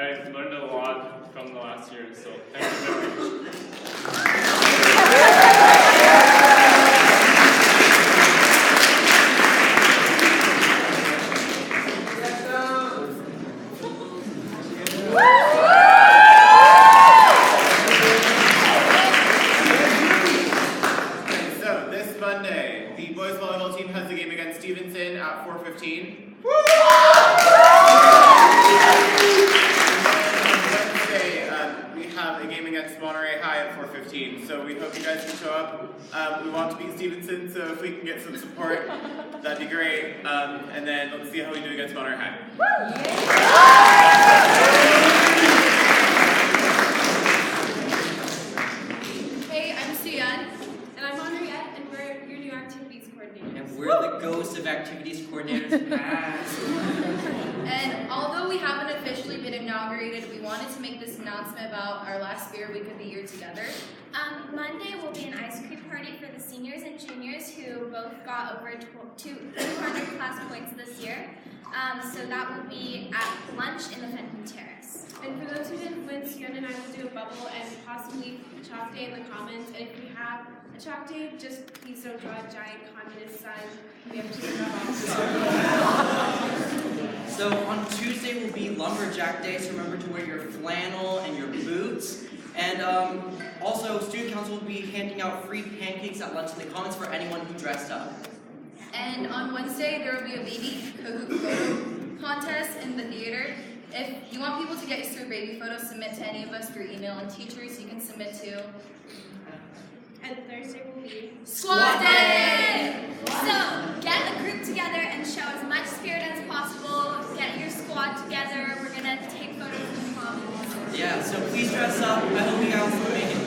I learned a lot from the last year, so thank you very much. So this Monday, the boys volleyball team has a game against Stevenson at 4:15. A game against Monterey High at 4:15, so we hope you guys can show up. We want to beat Stevenson, so if we can get some support, that'd be great. And then let's see how we do against Monterey High. Hey, I'm Suyan. And I'm Henriette, and we're your new activities coordinators. And we're the ghosts of activities coordinators past. And although we haven't officially been inaugurated, we wanted to make this announcement about our last spirit week of the year together. Monday will be an ice cream party for the seniors and juniors who both got over 200 class points this year. So that will be at lunch in the Fenton Terrace. And for those who didn't win, Sienna and I will do a bubble and possibly a chalk day in the comments. And if you have a chalk day, just please don't draw a giant communist sign. We have to draw. So on Tuesday will be Lumberjack Day, so remember to wear your flannel and your boots. And also, Student Council will be handing out free pancakes at lunch in the commons for anyone who dressed up. And on Wednesday, there will be a baby Kahoot photo contest in the theater. If you want people to get your baby photos, submit to any of us through email, and teachers you can submit to. And Thursday will be Squad Day! So get a group together and show as much spirit as possible. Get your squad together. We're going to take photos in the commons. Yeah, so please dress up. I hope you guys will make it.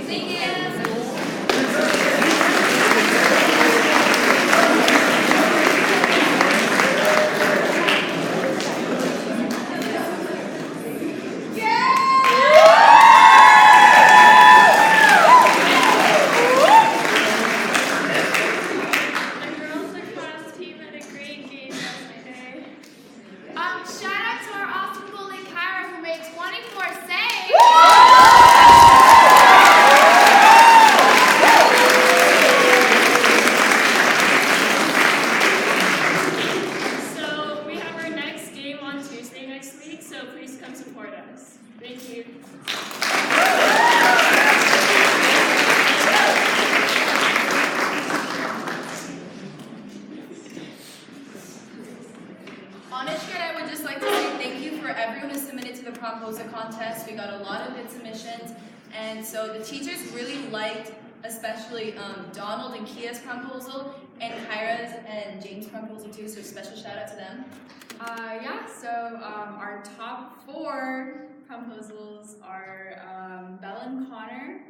Thank you. contest. We got a lot of good submissions, and so the teachers really liked, especially Donald and Kia's proposal, and Kyra's and James' proposal too, so special shout out to them. Our top 4 proposals are Belle and Connor,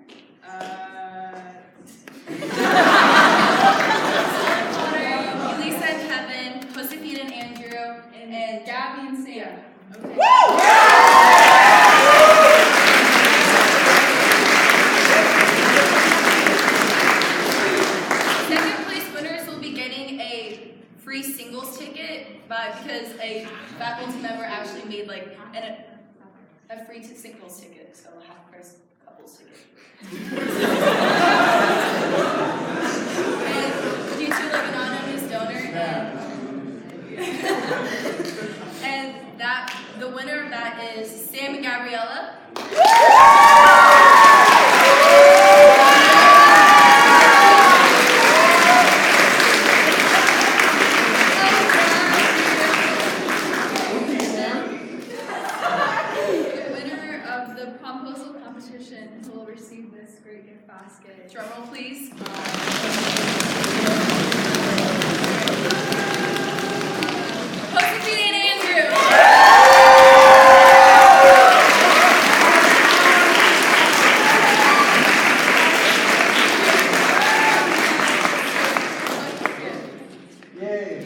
Elisa and Kevin, Josephine and Andrew, and Gabby and Sam. Okay. Second place winners will be getting a free singles ticket, because a faculty member actually made a free singles ticket, so half price couples ticket. And due to an anonymous donor, and the winner of that is Sam and Gabriella. Will receive this great gift basket. Drum roll, please. Josephine and Andrew. Yay!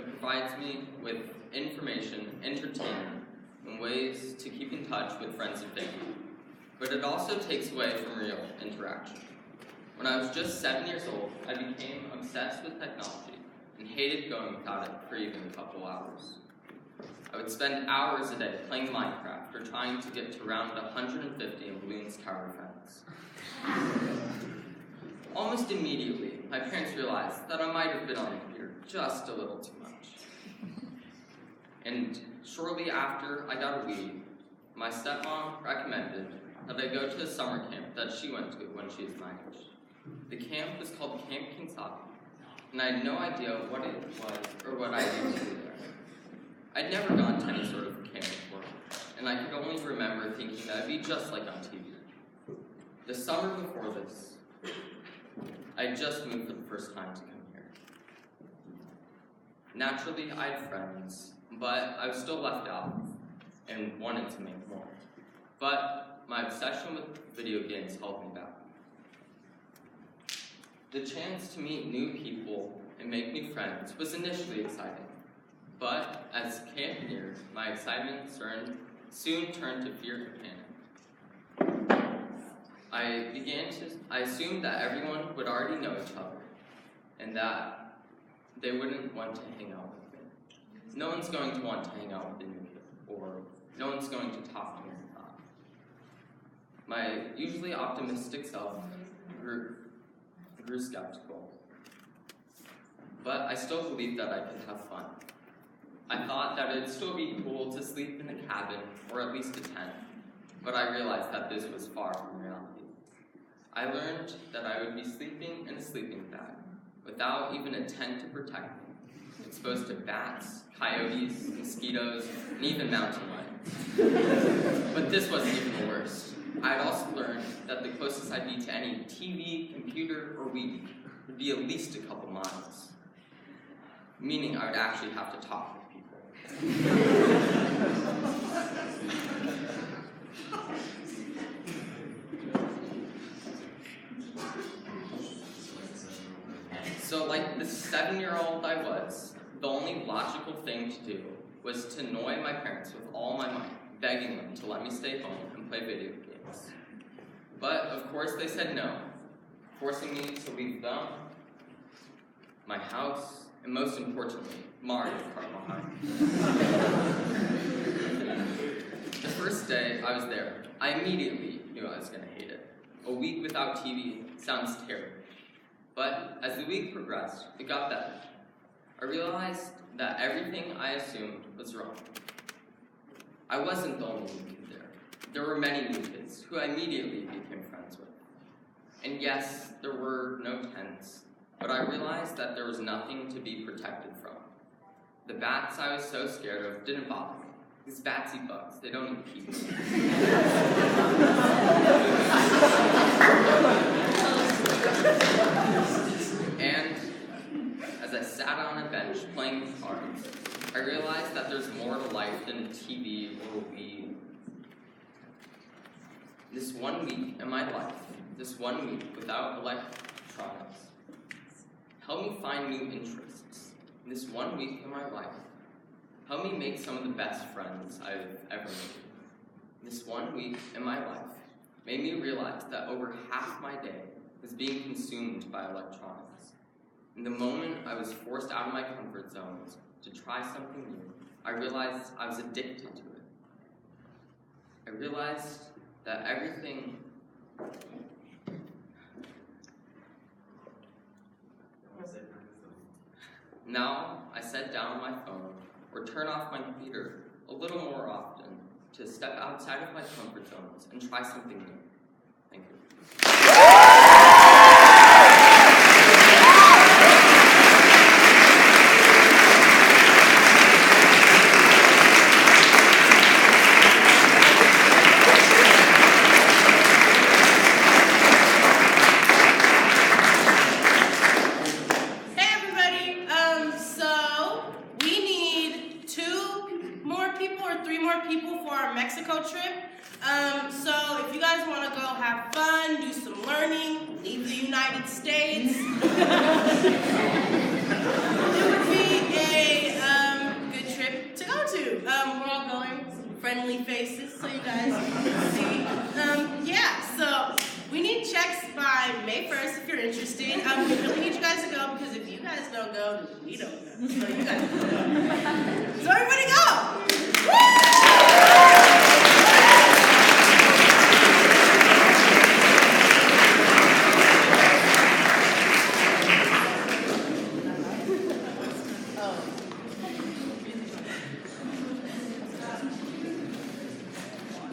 It provides me with information, entertainment, and ways to keep in touch with friends and family. But it also takes away from real interaction. When I was just 7 years old, I became obsessed with technology and hated going without it for even a couple hours. I would spend hours a day playing Minecraft or trying to get to round 150 in Bloons Tower Defense. Almost immediately, my parents realized that I might have been on the computer just a little too much. And shortly after I got a Wii, my stepmom recommended that I go to a summer camp that she went to when she was my age. The camp was called Camp Kingsaki, and I had no idea what it was or what I needed to do there. I'd never gone to any sort of camp before, and I could only remember thinking that it'd be just like on TV. The summer before this, I had just moved for the first time to come here. Naturally, I had friends, but I was still left out and wanted to make more. But my obsession with video games held me back. The chance to meet new people and make new friends was initially exciting, but as camp neared, my excitement soon turned to fear and panic. I assumed that everyone would already know each other, and that they wouldn't want to hang out with me. No one's going to want to hang out with a new kid, or no one's going to talk to me or not. My usually optimistic self grew skeptical, but I still believed that I could have fun. I thought that it'd still be cool to sleep in a cabin, or at least a tent, but I realized that this was far from reality. I learned that I would be sleeping in a sleeping bag, without even a tent to protect me, exposed to bats, coyotes, mosquitoes, and even mountain lions. But this wasn't even the worst. I had also learned that the closest I'd be to any TV, computer, or Wii would be at least a couple miles, meaning I would actually have to talk with people. So like the 7-year-old I was, the only logical thing to do was to annoy my parents with all my might, begging them to let me stay home and play video games. But of course they said no, forcing me to leave them, my house, and most importantly, Mario Kart behind. The first day I was there, I immediately knew I was going to hate it. A week without TV sounds terrible. But as the week progressed, it got better. I realized that everything I assumed was wrong. I wasn't the only new kid there. There were many new kids who I immediately became friends with. And yes, there were no tents, but I realized that there was nothing to be protected from. The bats I was so scared of didn't bother me. These bats eat bugs, they don't eat people. And as I sat on a bench playing cards, I realized that there's more to life than a TV or a Wii. This 1 week in my life, this 1 week without electronics, helped me find new interests. This 1 week in my life helped me make some of the best friends I've ever made. This 1 week in my life made me realize that over half my day was being consumed by electronics. In the moment I was forced out of my comfort zones to try something new, I realized I was addicted to it. I realized that everything Now, I set down my phone or turn off my computer a little more often to step outside of my comfort zones and try something new. Thank you. Mexico trip. So if you guys want to go have fun, do some learning, leave the United States, it would be a guys can see. Yeah, so we need checks by May 1st if you're interested. We really need you guys to go because if you guys don't go, then we don't go. So you guys go. So everybody go!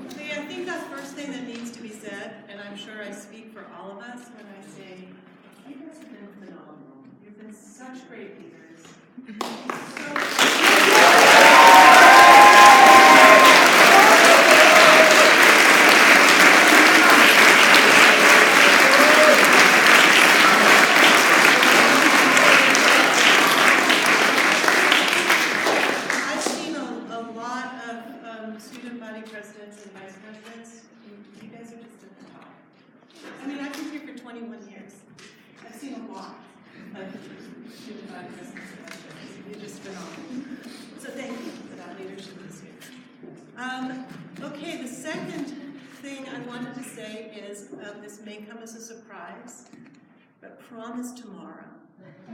See, I think that's the first thing that needs to be said, and I'm sure I speak for all of us when I say, you guys have been phenomenal. You've been such great leaders. I've seen a lot of student body presidents and vice presidents. You guys are just at the top. I mean, I've been here for 21 years. I've seen a lot of student body presidents and vice presidents. You're just phenomenal. So thank you for that leadership this year. Okay, the second thing I wanted to say is this may come as a surprise, but prom is tomorrow. I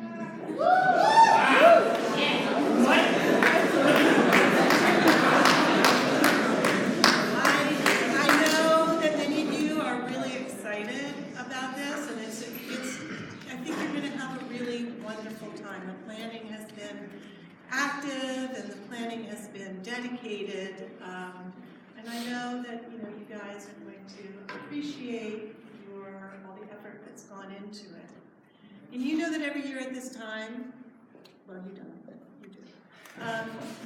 know that many of you are really excited about this, and I think you're going to have a really wonderful time. The planning has been active, and the planning has been dedicated, and I know that you guys are going to appreciate all the effort that's gone into it. And you know that every year at this time, well, you don't, but you do.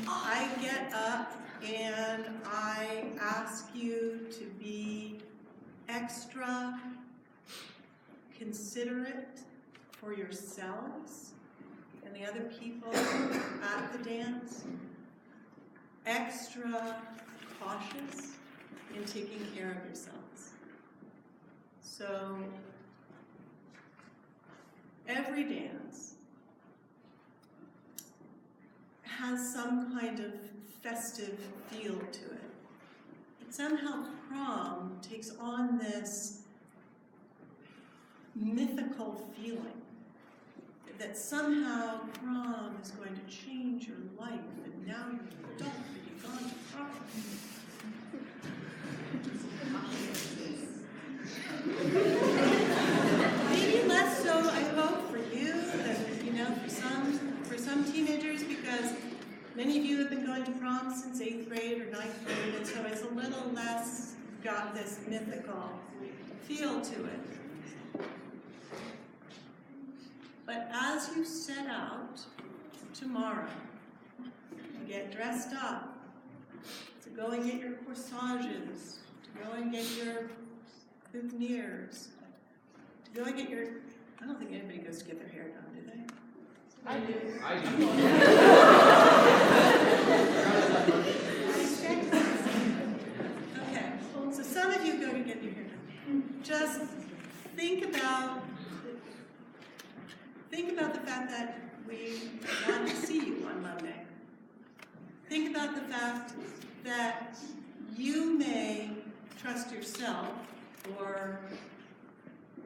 I get up and I ask you to be extra considerate for yourselves and the other people at the dance, extra cautious in taking care of yourselves. So every dance has some kind of festive feel to it. But somehow prom takes on this mythical feeling that somehow prom is going to change your life, and now you're an adult and you've gone to prom. Maybe less so, I hope, for you than, for some teenagers, because many of you have been going to prom since 8th grade or 9th grade, and so it's a little less got this mythical feel to it. But as you set out tomorrow to get dressed up, to go and get your corsages, to go and get your boutonnieres, to go and get your, I don't think anybody goes to get their hair done, do they? I do. Okay, so some of you go to get your hair done. Just think about the fact that we want to see you on Monday. Think about the fact that you may trust yourself, or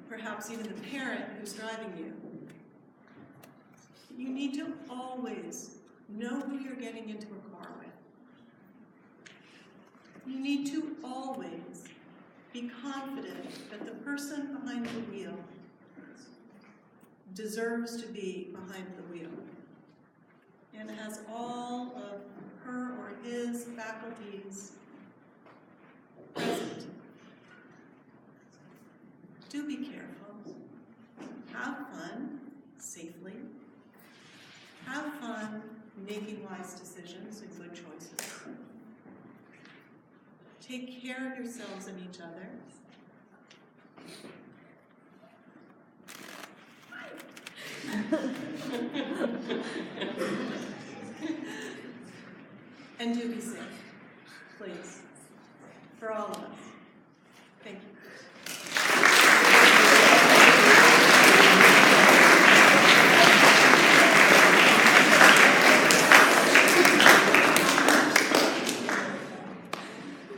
perhaps even the parent who's driving you. You need to always know who you're getting into a car with. You need to always be confident that the person behind the wheel deserves to be behind the wheel and has all of her or his faculties present. Do be careful. Have fun safely. Have fun making wise decisions and good choices. Take care of yourselves and each other. And do be safe, please, for all of us. Thank you.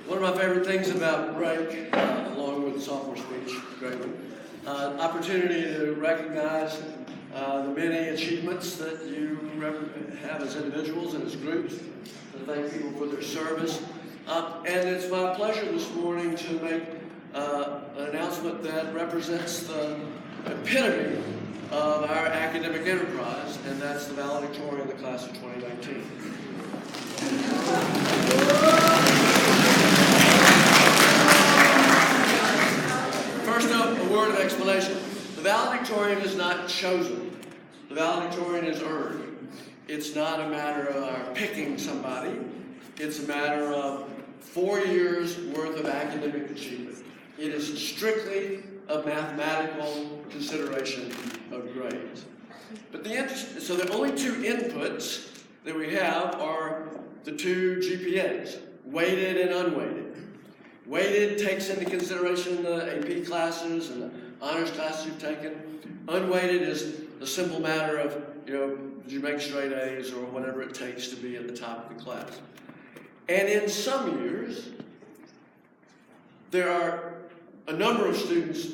One of my favorite things great one. Opportunity to recognize the many achievements that you have as individuals and as groups, to thank people for their service. And it's my pleasure this morning to make an announcement that represents the epitome of our academic enterprise, and that's the valedictorian of the class of 2019. First up, a word of explanation. The valedictorian is not chosen. The valedictorian is earned. It's not a matter of our picking somebody. It's a matter of 4 years worth of academic achievement. It is strictly a mathematical consideration of grades. But so the only two inputs that we have are the two GPAs, weighted and unweighted. Weighted takes into consideration the AP classes and the honors classes you've taken. Unweighted is the simple matter of, did you make straight A's or whatever it takes to be at the top of the class. And in some years, there are a number of students,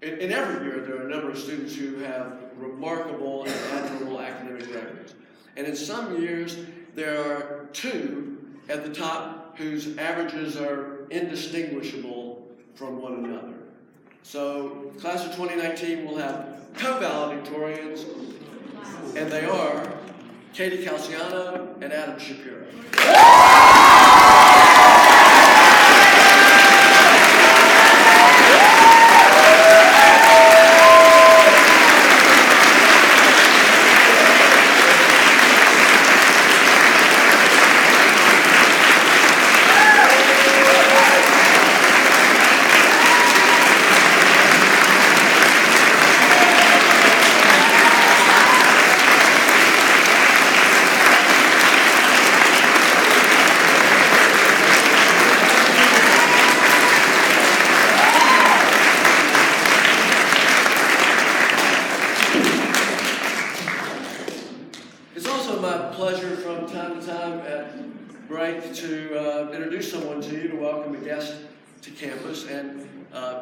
in every year there are a number of students who have remarkable and admirable academic records. And in some years, there are two at the top whose averages are indistinguishable from one another. So, class of 2019 will have co-valedictorians, and they are Katie Calciano and Adam Shapiro.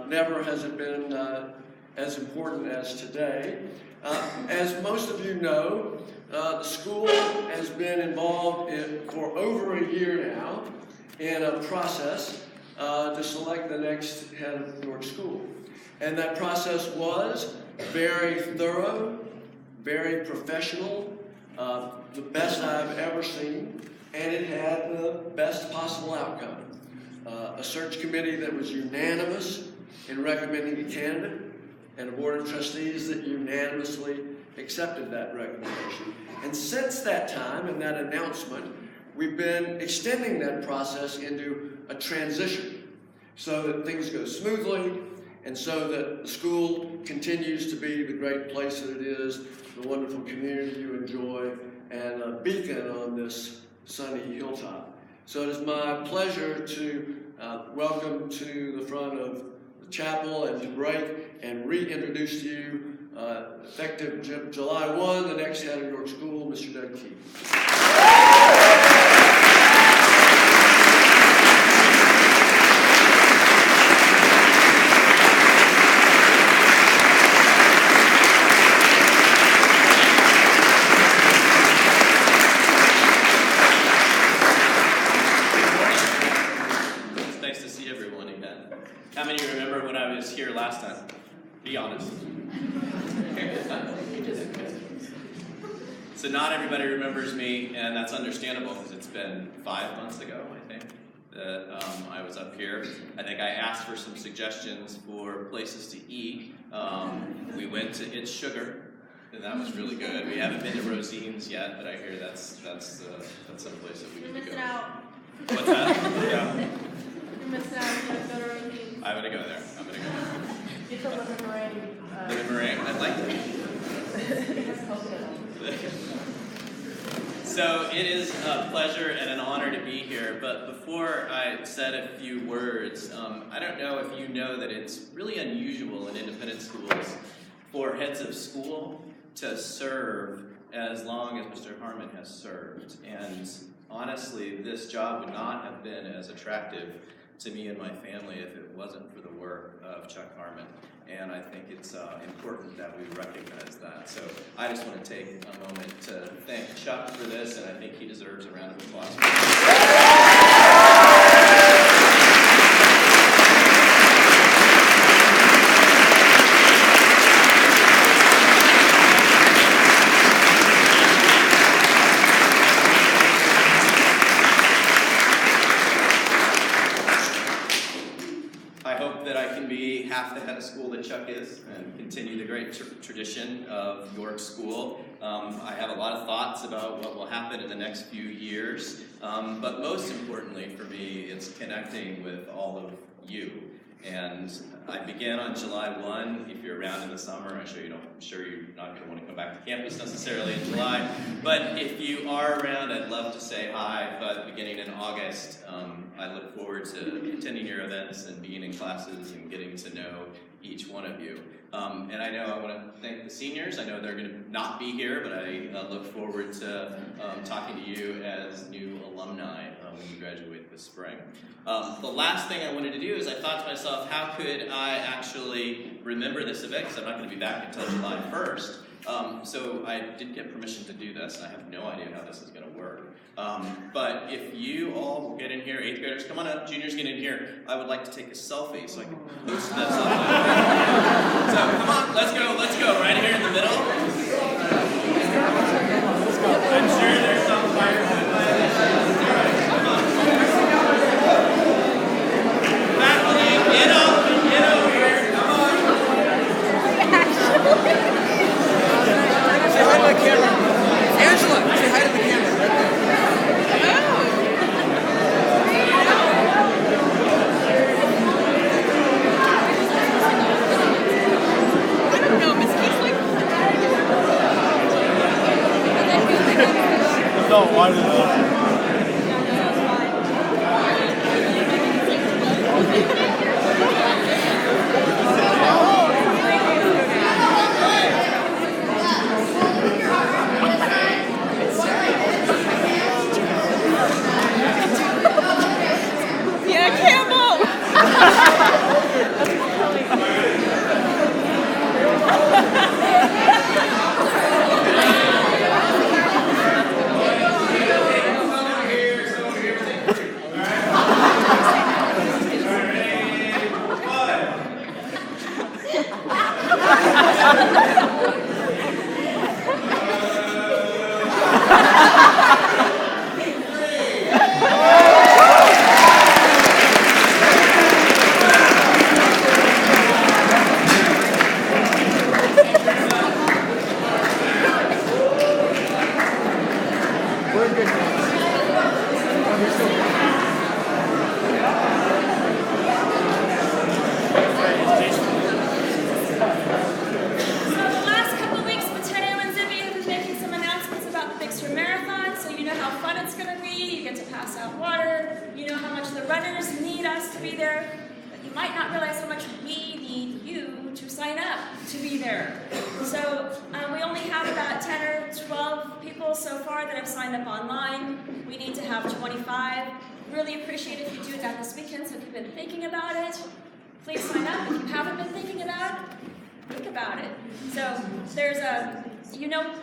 Never has it been as important as today. As most of you know, the school has been involved for over a year now in a process to select the next head of York School. And that process was very thorough, very professional, the best I've ever seen, and it had the best possible outcome. A search committee that was unanimous in recommending a candidate, and a board of trustees that unanimously accepted that recommendation. And since that time and that announcement, we've been extending that process into a transition so that things go smoothly and so that the school continues to be the great place that it is, the wonderful community you enjoy, and a beacon on this sunny hilltop. So it is my pleasure to welcome to the front of the chapel and to break and reintroduce to you, effective July 1, the next head of York School, Mr. Doug Keith. How many remember when I was here last time? Be honest. So not everybody remembers me, and that's understandable because it's been 5 months ago, I think, that I was up here. I think I asked for some suggestions for places to eat. We went to It's Sugar, and that was really good. We haven't been to Rosine's yet, but I hear that's some place that we need to go. What's that? Yeah. I'm gonna go there. It's a lemon meringue. Lemon meringue. I'd like that. It has coconut. So it is a pleasure and an honor to be here. But before I said a few words, I don't know if you know that it's really unusual in independent schools for heads of school to serve as long as Mr. Harmon has served. And honestly, this job would not have been as attractive to me and my family if it wasn't for the work of Chuck Harmon. And I think it's important that we recognize that. So I just want to take a moment to thank Chuck for this, and I think he deserves a round of applause. Half the head of school that Chuck is and continue the great tradition of York School. I have a lot of thoughts about what will happen in the next few years, but most importantly for me, it's connecting with all of you. And I began on July 1. If you're around in the summer, I'm sure you're not going to want to come back to campus necessarily in July. But if you are around, I'd love to say hi. But beginning in August, I look forward to attending your events and being in classes and getting to know each one of you. And I know I want to thank the seniors. I know they're going to not be here, but I look forward to talking to you as new alumni when you graduate this spring. The last thing I wanted to do is I thought to myself, how could I actually remember this event? Because I'm not going to be back until July 1st. So I did get permission to do this, and I have no idea how this is going to work. But if you all get in here, 8th graders, come on up, juniors get in here, I would like to take a selfie so I can post this up. So come on, let's go, right here in the middle. I'm sure there's some firewood. Faculty, get over here, come on. Say hi to the camera. Angela, say hi to the camera right there. I don't know, Miss Kingsley. No, why did I?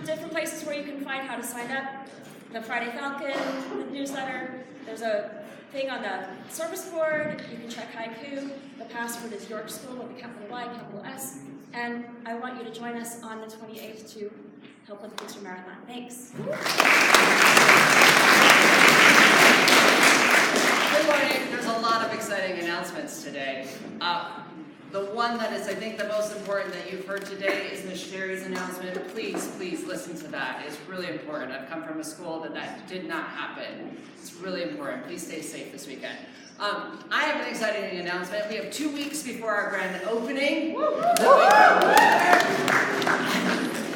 Different places where you can find how to sign up. The Friday Falcon, the newsletter. There's a thing on the service board. You can check Haiku. The password is York School with a capital Y, capital S. And I want you to join us on the 28th to help with the Booster Marathon. Thanks. Good morning. There's a lot of exciting announcements today. The one that is, I think, the most important that you've heard today is Ms. Sherry's announcement. Please, please listen to that. It's really important. I've come from a school that did not happen. It's really important. Please stay safe this weekend. I have an exciting announcement. We have 2 weeks before our grand opening.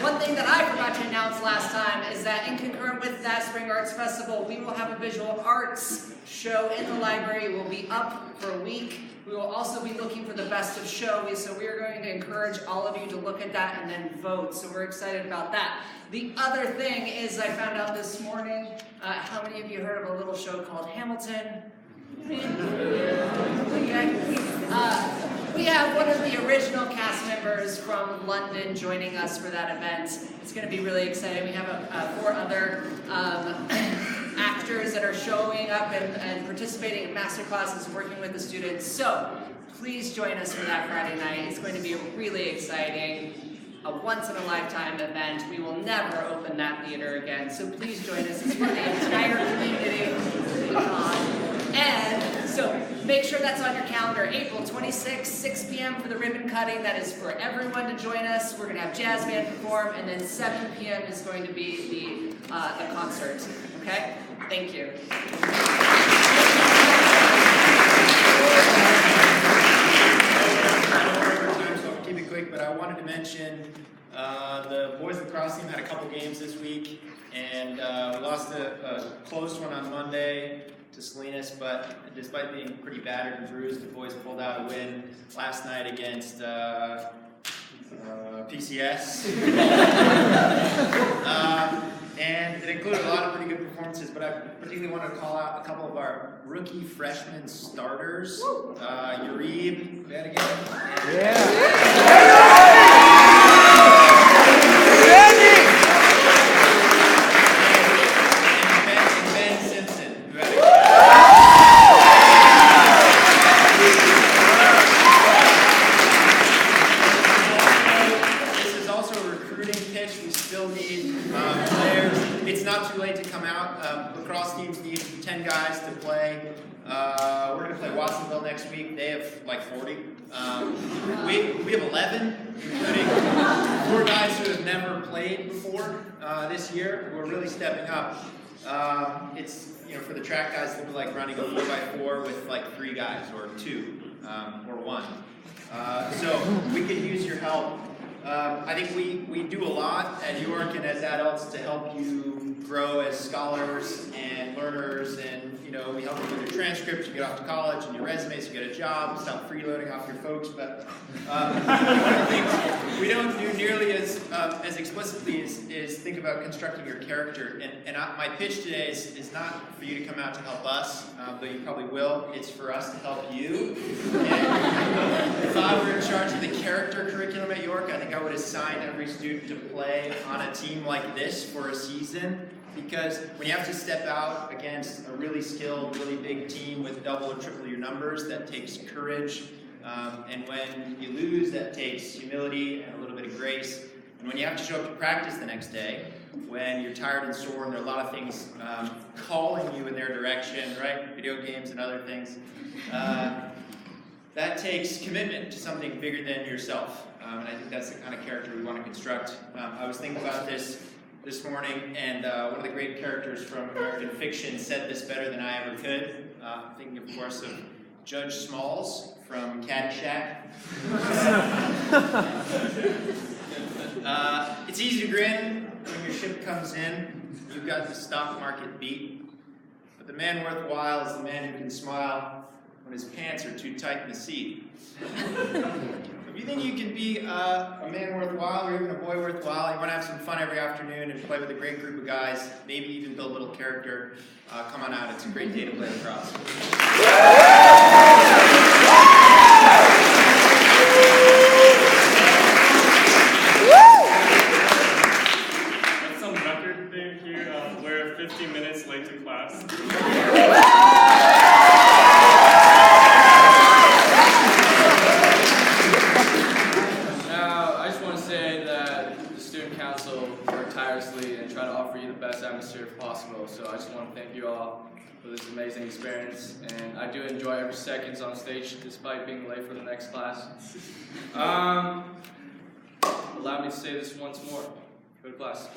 One thing that I forgot to announce last time is that in concurrent with that Spring Arts Festival, we will have a visual arts show in the library. It will be up for a week. We will also be looking for the best of show, so we are going to encourage all of you to look at that and then vote. So we're excited about that. The other thing is I found out this morning, how many of you heard of a little show called Hamilton? We have one of the original cast members from London joining us for that event. It's going to be really exciting. We have 4 other actors that are showing up and participating in master classes, working with the students. So please join us for that Friday night. It's going to be really exciting. A once-in-a-lifetime event. We will never open that theater again. So please join us. It's for the entire community. And so make sure that's on your calendar. April 26th, 6 p.m. for the ribbon cutting. That is for everyone to join us. We're going to have jazz band perform, and then 7 p.m. is going to be the concert. Okay? Thank you. Keep it quick, but I wanted to mention the boys lacrosse team had a couple games this week, and we lost a close one on Monday to Salinas, but despite being pretty battered and bruised, the boys pulled out a win last night against PCS. And it included a lot of pretty good performances, but I particularly wanted to call out a couple of our rookie freshman starters. Uribe, that again. And Ben Simpson, who had This is also a recruiting pitch. We still need players. It's not too late to come out. Lacrosse teams need 10 guys to play. We're going to play Watsonville next week. They have like 40. We have 11, including 4 guys who have never played before this year. We're really stepping up. It's, for the track guys, they'll be like running a 4x4 with like 3 guys or 2 or 1. So we could use your help. I think we do a lot at York and as adults to help you grow as scholars and learners, and we help you with your transcripts, you get off to college, and your resumes, you get a job, stop freeloading off your folks. But I think we don't do nearly as explicitly is think about constructing your character. And my pitch today is not for you to come out to help us, though you probably will. It's for us to help you. And if I were in charge of the character curriculum at York, I think I would assign every student to play on a team like this for a season. Because when you have to step out against a really skilled, really big team with double or triple your numbers, that takes courage. And when you lose, that takes humility and a little bit of grace. And when you have to show up to practice the next day, when you're tired and sore and there are a lot of things calling you in their direction, right? Video games and other things. That takes commitment to something bigger than yourself. And I think that's the kind of character we want to construct. I was thinking about this morning, and one of the great characters from American fiction said this better than I ever could. I'm thinking, of course, of Judge Smalls from Caddyshack. It's easy to grin when your ship comes in. You've got the stock market beat. But the man worthwhile is the man who can smile when his pants are too tight in the seat. If you think you can be a man worthwhile or even a boy worthwhile, you want to have some fun every afternoon and play with a great group of guys, maybe even build a little character, come on out. It's a great day to play lacrosse. That's some record thing here. We're 15 minutes late to class. And try to offer you the best atmosphere possible. So I just want to thank you all for this amazing experience, and I do enjoy every second on stage despite being late for the next class. Allow me to say this once more. Go to class.